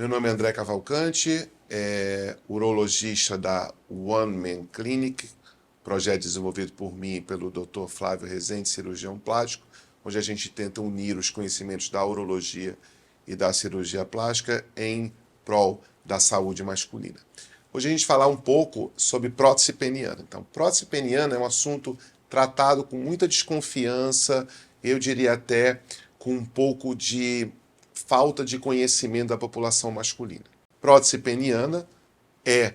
Meu nome é André Cavalcante, urologista da One Man Clinic, projeto desenvolvido por mim e pelo Dr. Flávio Rezende, cirurgião plástico, onde a gente tenta unir os conhecimentos da urologia e da cirurgia plástica em prol da saúde masculina. Hoje a gente vai falar um pouco sobre prótese peniana. Então, prótese peniana é um assunto tratado com muita desconfiança, eu diria até com um pouco de falta de conhecimento da população masculina. Prótese peniana é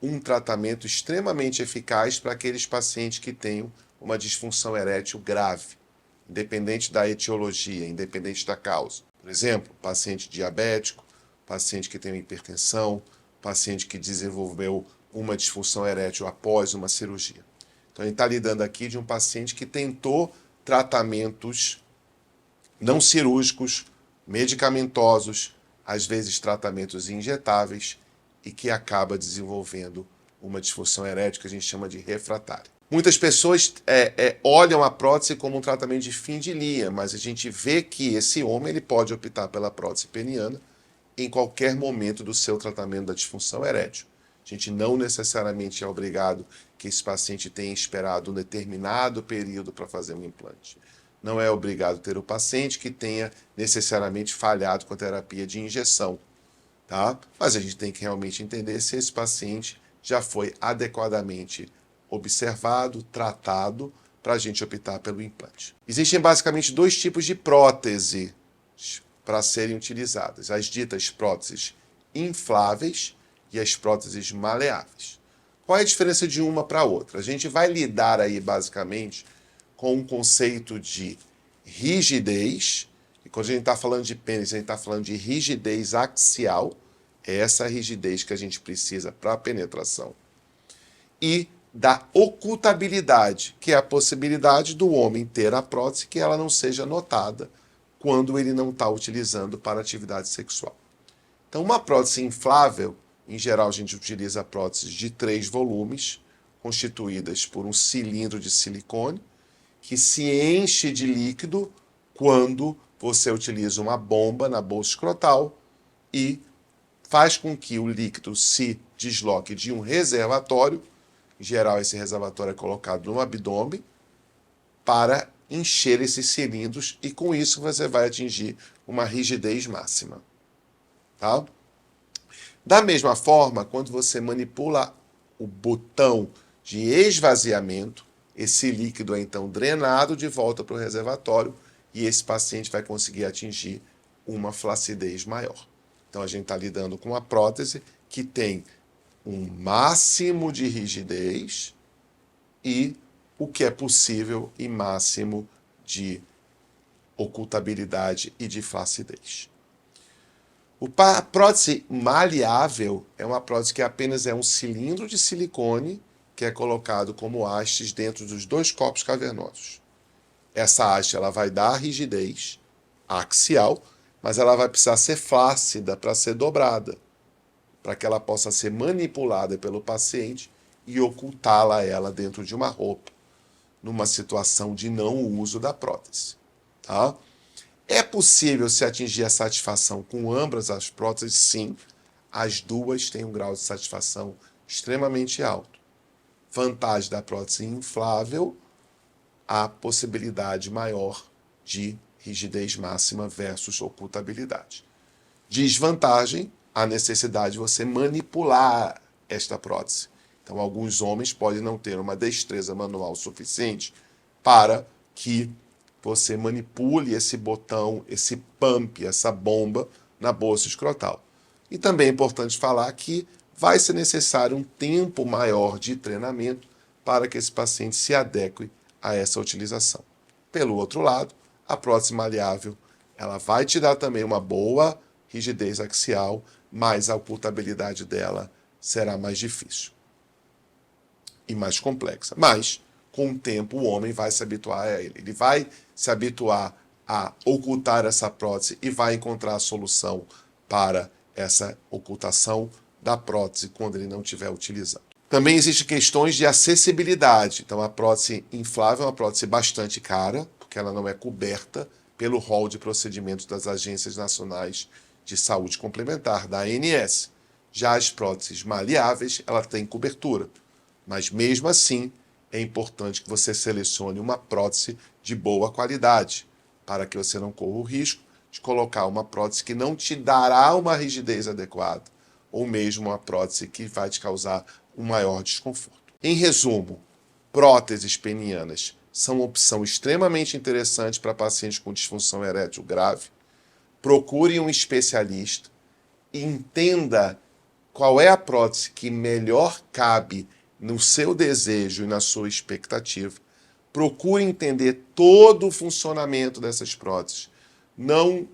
um tratamento extremamente eficaz para aqueles pacientes que tenham uma disfunção erétil grave, independente da etiologia, independente da causa. Por exemplo, paciente diabético, paciente que tem hipertensão, paciente que desenvolveu uma disfunção erétil após uma cirurgia. Então, a gente está lidando aqui de um paciente que tentou tratamentos não cirúrgicos, medicamentosos, às vezes tratamentos injetáveis, e que acaba desenvolvendo uma disfunção erétil que a gente chama de refratária. Muitas pessoas olham a prótese como um tratamento de fim de linha, mas a gente vê que esse homem ele pode optar pela prótese peniana em qualquer momento do seu tratamento da disfunção erétil. A gente não necessariamente é obrigado que esse paciente tenha esperado um determinado período para fazer um implante. Não é obrigado ter o paciente que tenha necessariamente falhado com a terapia de injeção, tá? Mas a gente tem que realmente entender se esse paciente já foi adequadamente observado, tratado, para a gente optar pelo implante. Existem basicamente dois tipos de prótese para serem utilizadas: as ditas próteses infláveis e as próteses maleáveis. Qual é a diferença de uma para a outra? A gente vai lidar aí basicamente com um conceito de rigidez, e quando a gente está falando de pênis, a gente está falando de rigidez axial, é essa rigidez que a gente precisa para a penetração, e da ocultabilidade, que é a possibilidade do homem ter a prótese que ela não seja notada quando ele não está utilizando para atividade sexual. Então, uma prótese inflável, em geral a gente utiliza próteses de 3 volumes, constituídas por um cilindro de silicone, que se enche de líquido quando você utiliza uma bomba na bolsa escrotal e faz com que o líquido se desloque de um reservatório, em geral esse reservatório é colocado no abdômen, para encher esses cilindros e com isso você vai atingir uma rigidez máxima. Tá? Da mesma forma, quando você manipula o botão de esvaziamento, esse líquido é então drenado de volta para o reservatório e esse paciente vai conseguir atingir uma flacidez maior. Então a gente está lidando com uma prótese que tem um máximo de rigidez e o que é possível e máximo de ocultabilidade e de flacidez. A prótese maleável é uma prótese que apenas é um cilindro de silicone que é colocado como hastes dentro dos 2 corpos cavernosos. Essa haste ela vai dar rigidez axial, mas ela vai precisar ser flácida para ser dobrada, para que ela possa ser manipulada pelo paciente e ocultá-la ela dentro de uma roupa, numa situação de não uso da prótese. Tá? É possível se atingir a satisfação com ambas as próteses? Sim. As duas têm um grau de satisfação extremamente alto. Vantagem da prótese inflável, a possibilidade maior de rigidez máxima versus ocultabilidade. Desvantagem, a necessidade de você manipular esta prótese. Então, alguns homens podem não ter uma destreza manual suficiente para que você manipule esse botão, esse pump, essa bomba na bolsa escrotal. E também é importante falar que vai ser necessário um tempo maior de treinamento para que esse paciente se adeque a essa utilização. Pelo outro lado, a prótese maleável, ela vai te dar também uma boa rigidez axial, mas a ocultabilidade dela será mais difícil e mais complexa. Mas, com o tempo, o homem vai se habituar a ele. Ele vai se habituar a ocultar essa prótese e vai encontrar a solução para essa ocultação da prótese quando ele não estiver utilizando. Também existem questões de acessibilidade. Então, a prótese inflável é uma prótese bastante cara, porque ela não é coberta pelo rol de procedimentos das agências nacionais de saúde complementar, da ANS. Já as próteses maleáveis, ela tem cobertura, mas mesmo assim é importante que você selecione uma prótese de boa qualidade, para que você não corra o risco de colocar uma prótese que não te dará uma rigidez adequada, ou mesmo uma prótese que vai te causar um maior desconforto. Em resumo, próteses penianas são uma opção extremamente interessante para pacientes com disfunção erétil grave. Procure um especialista e entenda qual é a prótese que melhor cabe no seu desejo e na sua expectativa. Procure entender todo o funcionamento dessas próteses. Não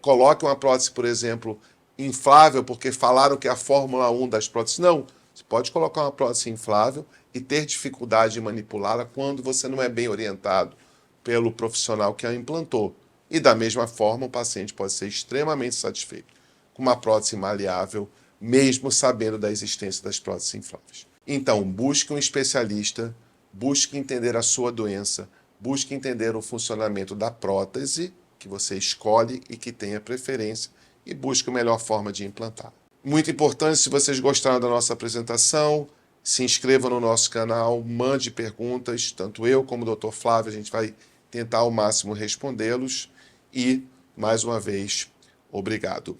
coloque uma prótese, por exemplo, inflável, porque falaram que é a Fórmula 1 das próteses. Não, você pode colocar uma prótese inflável e ter dificuldade de manipulá-la quando você não é bem orientado pelo profissional que a implantou. E da mesma forma, o paciente pode ser extremamente satisfeito com uma prótese maleável, mesmo sabendo da existência das próteses infláveis. Então, busque um especialista, busque entender a sua doença, busque entender o funcionamento da prótese que você escolhe e que tenha preferência e busque a melhor forma de implantar. Muito importante, se vocês gostaram da nossa apresentação, se inscrevam no nosso canal, mande perguntas, tanto eu como o Dr. Flávio, a gente vai tentar ao máximo respondê-los e, mais uma vez, obrigado.